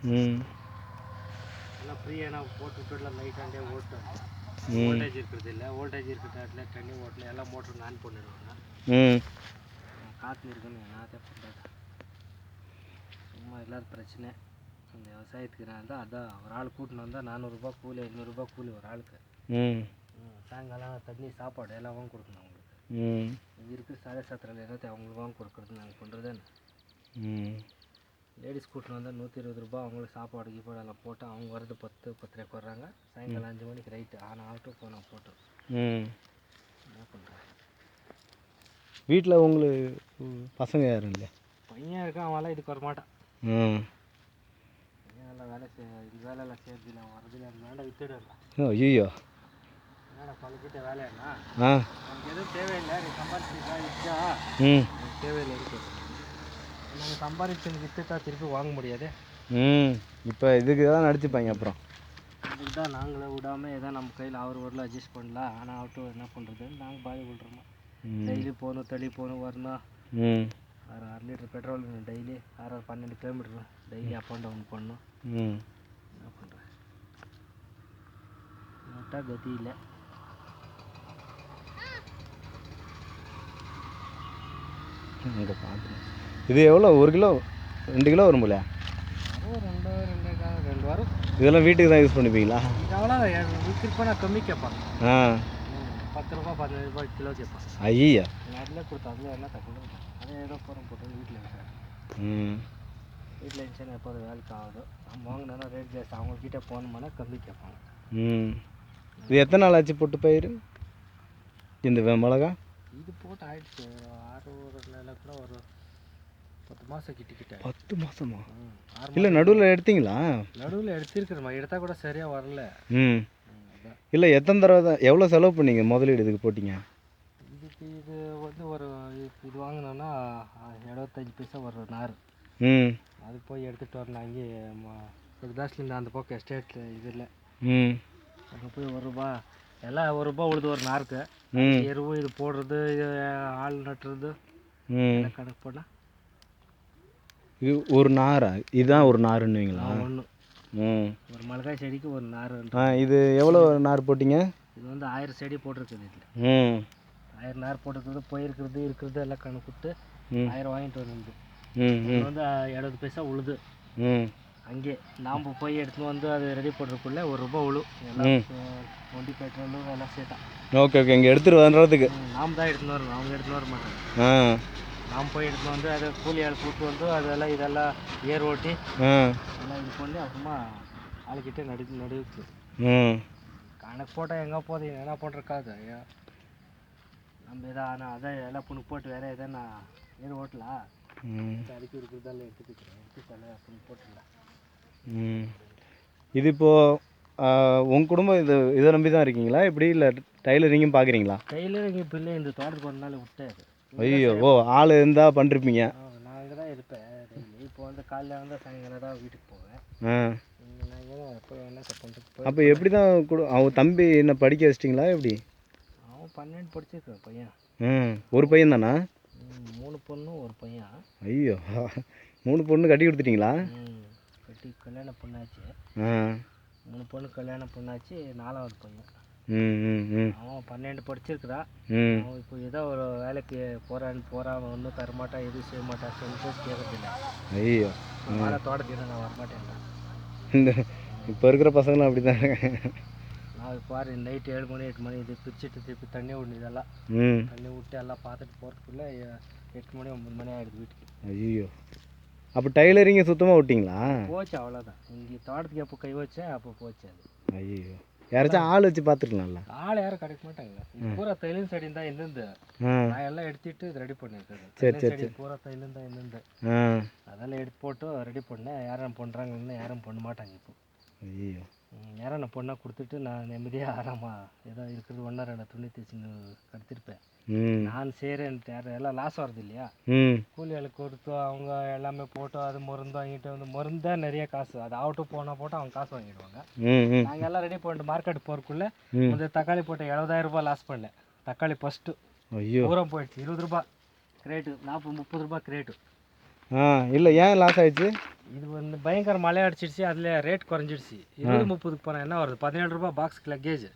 எல்லாம் ஃப்ரீயாக போட்டு விட்டுலாம் லைட்டாண்டே ஓட்டும். வோல்டேஜ் இருக்கிறதில்ல, வோல்டேஜ் இருக்கிற இடத்துல தண்ணி ஓட்டல எல்லாம் மோட்டருக்கு ஆன் பண்ணிடுவாங்க. காற்று இருக்குன்னு என்னத்தை பண்ணுறது, சும்மா இல்லாத பிரச்சனை. இந்த விவசாயத்துக்கு நான் தான் அதான் ஒரு ஆள் கூட்டின்னு வந்தால் 400 ரூபா கூலி, 500 ரூபா கூலி ஒரு ஆளுக்கு. சாயங்காலம் தண்ணி சாப்பாடு எல்லாம் வாங்கி கொடுக்கணும் அவங்களுக்கு. இது இருக்குது சாலை சாத்திரம் எல்லாத்தையும் அவங்களுக்கு வாங்கி கொடுக்குறது நாங்கள் பண்ணுறதுன்னு. லேடிஸ் கூட்டின்னு வந்தால் 120 ரூபா, அவங்களுக்கு சாப்பாடு கீப்பாடு எல்லாம் போட்டு அவங்க வரது 10-10:30 வர்றாங்க. சாயங்காலம் 5 மணிக்கு ரைட்டு ஆனால் ஆகட்டும் போனால் போட்டோம். என்ன பண்ணுறேன். வீட்டில் உங்களுக்கு பசங்க யாரும் இல்லை? பையன் இருக்கான், அவெல்லாம் இதுக்கு வரமாட்டான். பையன் எல்லாம் வேலை இது வேலையெல்லாம் செய்யறதில்ல, அவன் வரதில்லை. அந்த வேண்டாம் வித்துடுறான். ஐயோ என்னடா பழக்கிட்ட வேலையாண்ணா, நமக்கு எதுவும் தேவையில்லை, நீ சம்பாதிச்சா விற்றா தேவையில்லை இருக்குது. நாங்கள் சம்பாதிச்சு விற்றுட்டா திருப்பி வாங்க முடியாது. இப்போ இதுக்கு தான் நடிச்சுப்பாங்க. அப்புறம் இதுக்கு தான் நாங்களே விடாமல் எதாவது நம்ம கையில் அவர் வரல அட்ஜஸ்ட் பண்ணலாம். ஆனால் ஆட்டோ என்ன பண்ணுறதுன்னு நாங்கள் பாதி விட்றோமா. டெய்லி போகணும், தள்ளி போகணும், வரணும். 6 litre petrol daily 12 kilometre daily up and down பண்ணணும். என்ன பண்ணுறேன், நட்டால் கதி இல்லை. இங்கே பார்த்து இது எவ்வளோ, 1 கிலோ 2 கிலோ வரும் போல? வரும், 2 வரும். இதெல்லாம் வீட்டுக்கு தான் யூஸ் பண்ணிப்பீங்களா? இது அவ்வளோ விற்கிறப்ப நான் கம்மி கேட்பான். 10 ரூபா 15 ரூபாய் கிலோ கேட்பான். ஐயா அதில் கொடுத்தா அதில் என்ன தப்பு, அதே ஏதோ போகிறோம் போட்டு வீட்டில் இருக்கிறேன். வீட்டில் இருந்துச்சுன்னா எப்போது வேலைக்கு ஆகுது. நம்ம வாங்கினா ரேட் ஜாஸ்தி, அவங்கக்கிட்ட போகணுமானா கம்மி கேட்பாங்க. இது எத்தனை நாள் ஆச்சு போட்டு பயிர் இந்த மிளகா? இது போட்டு ஆயிடுச்சு 6 நாளில் கூட ஒரு 10 மாதம் கிட்ட. 10 மாதமா? இல்லை நடுவில் எடுத்தீங்களா? நடுவில் எடுத்திருக்கிறோமா, எடுத்தால் கூட சரியாக வரல. இல்லை எத்தனை தடவை தான், எவ்வளோ செலவு பண்ணீங்க முதலீடு இதுக்கு போட்டிங்க? இதுக்கு இது வந்து ஒரு இது வாங்கினோன்னா 75 பைசா ஒரு நார். அது போய் எடுத்துகிட்டு வரணும். அங்கே குருதாஸ்லேருந்து அந்த பக்கம் எஸ்டேட்டில் இது இல்லை, அங்கே போய் 1 ரூபா எல்லாம் 1 ரூபா உழுது ஒரு நாருக்கு. எருவு இது போடுறது, இது ஆள் நட்டுறது கணக்கு போனால் இது ஒரு நாரா? இதுதான் ஒரு நாருன்னுவீங்களா? ஒன்று ஒரு மிளகாய் செடிக்கு ஒரு நார். இது எவ்வளோ நார் போட்டிங்க? இது வந்து 1000 செடி போட்டிருக்குது. இதில் 1000 நார் போட்டிருக்குது. இருக்கிறது எல்லாம் கணக்கிட்டு 1000 வாங்கிட்டு வந்து இது வந்து 70 பைசா உழுது. அங்கே நாம் போய் எடுத்துன்னு வந்து அது ரெடி பண்ணுறதுக்குள்ள 1 ரூபா உழு, எல்லாம் வண்டி பெட்ரோலு எல்லாம் சேர்த்தான். Okay okay. இங்கே எடுத்துகிட்டு வந்துறதுக்கு நாம் தான் எடுத்துன்னு வரணும், அவங்க எடுத்துன்னு வர மாட்டாங்க. நாம் போய் எடுத்துன்னு வந்து அதை கூலி ஆள் கூப்பிட்டு வந்து அதெல்லாம் இதெல்லாம் ஏர் ஓட்டி எல்லாம் இது பண்ணி அப்புறமா ஆளுக்கிட்டே நடுவுக்கு கணக்கு போட்டால் எங்கே போகுது, என்ன பண்ணுறக்காது நம்ம எதாவது அதான் எல்லாம் புண்ணு போட்டு வேறு எதாவது நான் ஏர் ஓட்டலாம். அதுக்கு இருக்கிறதால எடுத்துக்கிறேன் புண்ணு போட்டுடலாம். இது இப்போது உங்கள் குடும்பம் இதை நம்பி தான் இருக்கீங்களா எப்படி, இல்லை டைலரிங்கும் பார்க்குறீங்களா? டைலரிங் இப்போ இல்லை, இந்த தோட்டத்துக்கு ஒரு நாள் விட்டாரு. ஐயோ ஓ, ஆள் இருந்தால் பண்ணிருப்பீங்க. நான் அங்கே தான் இருப்பேன் டெய்லி. இப்போ வந்து காலையில் வந்தால் சாயங்காலம் தான் வீட்டுக்கு போவேன். நான் எப்போ என்ன பண்ணுறது. அப்போ எப்படி தான் அவன் தம்பி என்ன படிக்க வச்சிட்டிங்களா எப்படி? அவன் 12 படிச்சிருக்கான் பையன். ஒரு பையன் தானா? 3 பொண்ணு 1 பையன். ஐயோ 3 பொண்ணு கட்டி கொடுத்துட்டிங்களா? கட்டி கல்யாணம் பண்ணாச்சு. 3 பொண்ணு கல்யாணம் பண்ணாச்சு. 4வது பையன். அவன் 12 படிச்சிருக்கிறான். அவன் இப்போ ஏதோ ஒரு வேலைக்கு போகிறான் ஒன்றும் தரமாட்டான், எதுவும் செய்ய மாட்டான், சொல்லிட்டு கேட்கறதில்ல. ஐயோ மேலே தோட்டத்தில் நான் வரமாட்டேன். இந்த இப்போ இருக்கிற பசங்களாம் அப்படி தான். நான் இப்போ நைட்டு 7 மணி 8 மணி இது பிரிச்சுட்டு திருப்பி தண்ணி விடணும். இதெல்லாம் தண்ணி விட்டு எல்லாம் பார்த்துட்டு போகிறதுக்குள்ளே 8 மணி 9 மணி ஆகிடுது வீட்டுக்கு. ஐயோ அப்போ டைலரிங்கை சுத்தமாக விட்டிங்களா? போச்சு அவ்வளோதான். இங்கே தோட்டத்துக்கு எப்போ கை வச்சேன் அப்போ போச்சு அது. ஐயோ யாராச்சும் ஆள் வச்சு பார்த்துருக்கலாம்ல? ஆள் யாரும் கிடைக்க மாட்டாங்களா? பூரா தைலம் செடி தான் இருந்தது. நான் எல்லாம் எடுத்துட்டு இது ரெடி பண்ணியிருக்கேன். சரி பூரா தைலம் தான் இருந்தது. அதெல்லாம் எடுத்து போட்டு ரெடி பண்ணேன். யாரும் பண்ணுறாங்கன்னு யாரும் பண்ண மாட்டாங்க இப்போ. ஐயோ யாரும் நான் பொண்ணாக கொடுத்துட்டு நான் நிம்மதியாக ஆறாமல் ஏதோ இருக்கிறது 1-2 துணி தைச்சின்னு கடுத்திருப்பேன். நான் செய்கிறேன்ட்டு யாரும் எல்லாம் லாஸ் வருது இல்லையா? கூலி ஆளுக்கு கொடுத்து அவங்க எல்லாமே போட்டு அது மருந்து வாங்கிட்டு வந்து மருந்தான் நிறைய காசு. அது ஆகட்டும் போனால் போட்டு அவங்க காசு வாங்கிடுவாங்க. நாங்கள் எல்லாம் ரெடி பண்ணிட்டு மார்க்கெட் போகிறக்குள்ளே வந்து தக்காளி போட்டு 70,000 ரூபாய் லாஸ் பண்ணேன். தக்காளி ஃபஸ்ட்டு ஐயோ தூரம் போயிடுச்சு. 20 ரூபா கிரேட்டு, 40-30 ரூபா கிரேட்டு. ஆ இல்லை ஏன் லாஸ் ஆயிடுச்சு? இது வந்து பயங்கர மழை அடிச்சிடுச்சு, அதில் ரேட் குறைஞ்சிடுச்சு. 20-30க்கு போனால் என்ன வருது? 17 ரூபா பாக்ஸுக்கு லக்கேஜ்.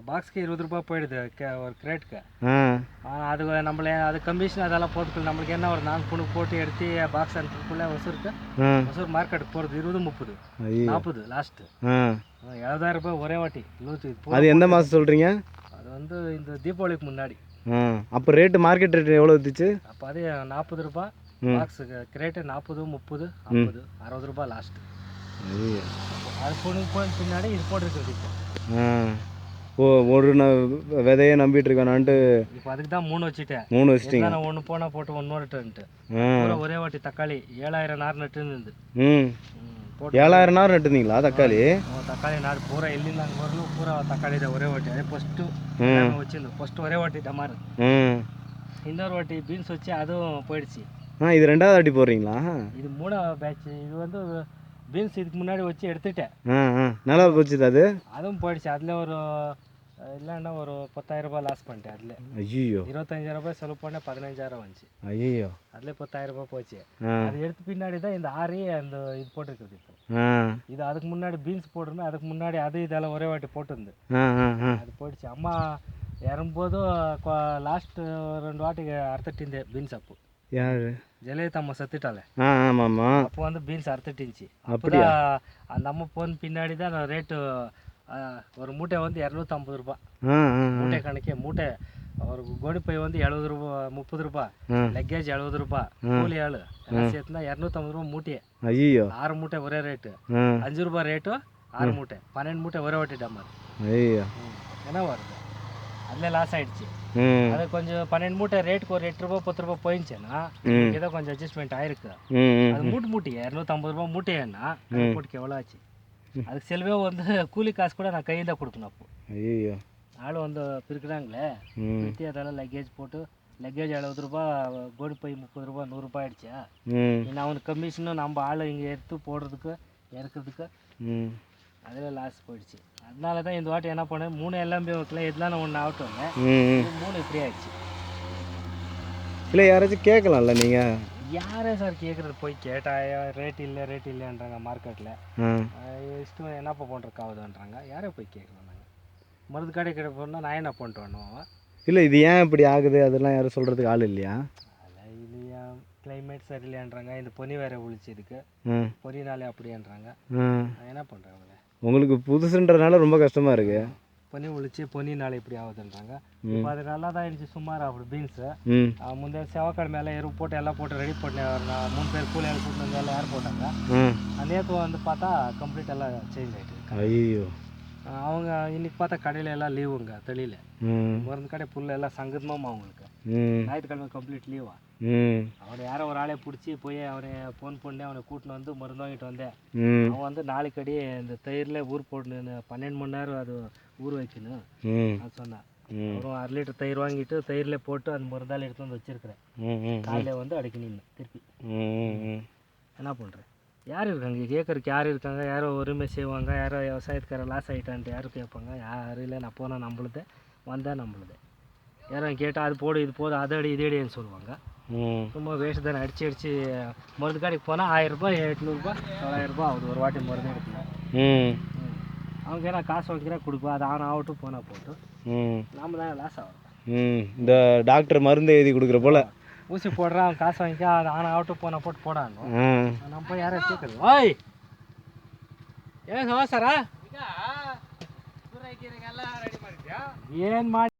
பாக்ஸுக்கு 20 ரூபா போயிடுது ஒரு கிரேட்டுக்கு. அது நம்மளே அது கமிஷன் அதெல்லாம் போட்டுக்கல. நம்மளுக்கு என்ன ஒரு 4 புணு போட்டு எடுத்து பாக்ஸ் அனுப்புக்குள்ளே ஒசூர் மார்க்கெட்டுக்கு போகிறது 20-30 40 லாஸ்ட்டு 70,000 ரூபாய் ஒரே வாட்டி. அது எந்த மாதம் சொல்கிறீங்க? அது வந்து இந்த தீபாவளிக்கு முன்னாடி. அப்போ ரேட்டு மார்க்கெட் ரேட்டு எவ்வளோ இருந்துச்சு? அப்போ அது 40 ரூபா பாக்ஸுக்கு. கிரேட்டு 40, 30, 50, 60 ரூபா லாஸ்ட்டு. அது போன பின்னாடி இது போட்டுருக்குது இப்போ. ஒரு விதையை நம்பிட்டு இருக்கானான்ட்டு இப்போ அதுக்கு தான் 3 வச்சுட்டேன். 3 வச்சுட்டீங்க. நான் ஒன்று போனால் போட்டு ஒன்று ஒரே வாட்டி தக்காளி 7,000 நார் நட்டுன்னு இருந்து. 7,000 நார் நட்டுருந்தீங்களா தக்காளி? தக்காளி நார் பூரா எல்லாம் வரலும் பூரா தக்காளி தான் ஒரே வாட்டி. அதே ஃபஸ்ட்டு வச்சுருந்தோம். ஃபஸ்ட்டு ஒரே வாட்டி டமாரு. இன்னொரு வாட்டி பீன்ஸ் வச்சு அதுவும் போயிடுச்சு. இது 2வது வாட்டி போடுறீங்களா? இது 3வது பேட்ச். இது வந்து பீன்ஸ் இதுக்கு முன்னாடி வச்சு எடுத்துட்டேன். நல்லா போச்சு அது. அதுவும் போயிடுச்சு. அதில் ஒரு இல்லைன்னா ஒரு 10,000 ரூபாய் லாஸ் பண்ணிட்டேன். அதில் ஐயோ 25,000 ரூபாய் செலவு பண்ணேன், 15,000 வந்துச்சு. ஐயோ அதில் 10,000 ரூபாய் போச்சு. அது எடுத்து பின்னாடி தான் இந்த ஆரி அந்த இது போட்டுருக்குது. இப்போ இது அதுக்கு முன்னாடி பீன்ஸ் போட்டிருந்தேன். அதுக்கு முன்னாடி அது இதெல்லாம் ஒரே வாட்டி போட்டுருந்து அது போயிடுச்சு. அம்மா இறங்கும்போது லாஸ்ட் 2 வாட்டிக்கு அறுத்துட்டு பீன்ஸ். அப்போ யாரு? ஜெயலலிதா அம்மா சத்துட்டாலே. ஆமாம்மா. அப்போ வந்து பீன்ஸ் அறுத்துட்டுச்சு. அப்படியா? அந்த அம்மா போன பின்னாடி தான் ரேட்டு ஒரு மூட்டை வந்து 250 ரூபாய் மூட்டை கணக்கே. மூட்டை ஒரு கோடிப்பை வந்து 70 ரூபா 30 ரூபாய், லக்கேஜ் 70 ரூபாய், கூலி ஆள் எல்லாம் சேர்த்துனா 250 ரூபா மூட்டையே. ஐயோ 6 மூட்டை ஒரே ரேட்டு. 5 ரூபாய் ரேட்டு 6 மூட்டை 12 மூட்டை ஒரே வாட்டிட்டாம. ஐயோ என்ன வருது? அதில் லாஸ் ஆகிடுச்சு. அது கொஞ்சம் 12 மூட்டை ரேட்டுக்கு ஒரு 8 ரூபா 10 ரூபா போயிடுச்சுன்னா ஏதோ கொஞ்சம் அட்ஜஸ்ட்மெண்ட் ஆயிருக்கு. அது மூட்டை 250 ரூபா மூட்டையன்னா போட்டுக்கு எவ்வளோ ஆச்சு? அதுக்கு செலவே வந்து கூலி காசு கூட நான் கையில் தான் கொடுக்கணும். அப்போ ஐயோ ஆள் வந்து பிரிக்கிறாங்களே பிரித்தி அதெல்லாம் லக்கேஜ் போட்டு லக்கேஜ் 70 ரூபா, கோடி பை 30 ரூபா 100 ரூபாய் ஆயிடுச்சா. இன்னும் அவனுக்கு கமிஷனும் நம்ம ஆள் இங்கே எடுத்து போடுறதுக்கு இறக்குறதுக்கு அதில் லாஸ் போயிடுச்சு. அதனால தான் இந்த வாட்டி என்ன பண்ணேன், 3 எல்லாமே வைக்கல, எதுலாம் ஒன்று ஆகட்டும். 3 இப்படி ஆயிடுச்சு. இல்லை யாராச்சும் கேட்கலாம்ல நீங்கள்? யாரே சார் கேட்குறது? போய் கேட்டால் ரேட் இல்லைன்றாங்க மார்க்கெட்டில். இஷ்டம் என்னப்பா பண்ணுறதுக்கு ஆகுதுன்றாங்க. யாரே போய் கேட்கலாம்? நாங்கள் மருந்து கடை போனால் நான் என்ன பண்ணிட்டு வரணும்? இல்லை இது ஏன் இப்படி ஆகுது அதெல்லாம் யாரும் சொல்கிறதுக்கு ஆள் இல்லையா? அதில் இல்லையா, கிளைமேட் சரியில்லைன்றாங்க. இந்த பொனி வேறு ஒழிச்சு இதுக்கு பொனினாலே அப்படின்றாங்க. என்ன பண்ணுறாங்க? உங்களுக்கு புதுசுன்றதுனால ரொம்ப கஷ்டமாக இருக்குது. பொனி ஒழிச்சு பொனினால இப்படி ஆகுதுன்றாங்க. இப்போ அது நல்லா தான் இருந்துச்சு சுமார். அப்படி பீன்ஸு முந்தைய செவ்வாய்க்கிழமை மேலே எருவு போட்டு எல்லாம் போட்டு ரெடி பண்ணி 3 பேர் கூலி ஆள் கூட்டு வந்து எல்லாம் ஏர் போட்டாங்க. நேற்று வந்து பார்த்தா கம்ப்ளீட் எல்லாம் சேஞ்ச் ஆகிட்டு. ஐயோ அவங்க இன்னைக்கு பார்த்தா கடையில் எல்லாம் லீவுங்க. தெளியில மருந்து கடை புல்ல எல்லாம் சங்கதமாமா அவங்களுக்கு. ஞாயிற்றுக்கிழமை கம்ப்ளீட் லீவா. அவனை யாரோ ஒரு ஆளே பிடிச்சி போய் அவனை ஃபோன் பண்ணி அவனை கூட்டின்னு வந்து மருந்து வாங்கிட்டு வந்தேன். அவன் வந்து நாளைக்கடி இந்த தயிரில் ஊர் போடணுன்னு 12 மணி நேரம் அது ஊற வைக்கணும் அது சொன்னான். அப்புறம் 1/2 லிட்டர் தயிர் வாங்கிட்டு தயிரில் போட்டு அந்த மருந்தால் எடுத்து வந்து வச்சிருக்கிறேன். காலையில் வந்து அடிக்கணும் திருப்பி. என்ன பண்ணுறேன்? யார் இருக்காங்க கேட்குறதுக்கு? யார் இருக்காங்க? யாரோ உரிமை செய்வாங்க, யாரோ விவசாயத்துக்கார லாஸ் ஆகிட்டான்ட்டு யாரும் கேட்பாங்க? யாரும் இல்லை. நான் போனால் நம்மளுது, வந்தால் நம்மளுது. யாரும் கேட்டால் அது போடு இது போது அதை அடி இது அடின்னு சொல்லுவாங்க. சும்மா வேஸ்ட் தானே. அடிச்சு மருந்து கடைக்கு போனால் 1000 ரூபாய் 800 ரூபாய் 900 ரூபாய் ஆகுது ஒரு வாட்டி மருந்து எடுக்கணும். அவங்க ஏன்னா காசு வாங்கிக்கிறா கொடுப்போம். அது ஆகட்டும் போனால் போட்டு நாம தான் லாஸ் ஆகும். இந்த டாக்டர் மருந்து எழுதி கொடுக்குற போல் ஊசி போடுறான், அவன் காசு வாங்கிக்க. அது ஆகட்டும் போனால் போட்டு போடாங்க. நம்ம போய் யாரும் கேட்குறது? ஓய் ஏன் சமாசாரா ஏன் ಮಾಡಿ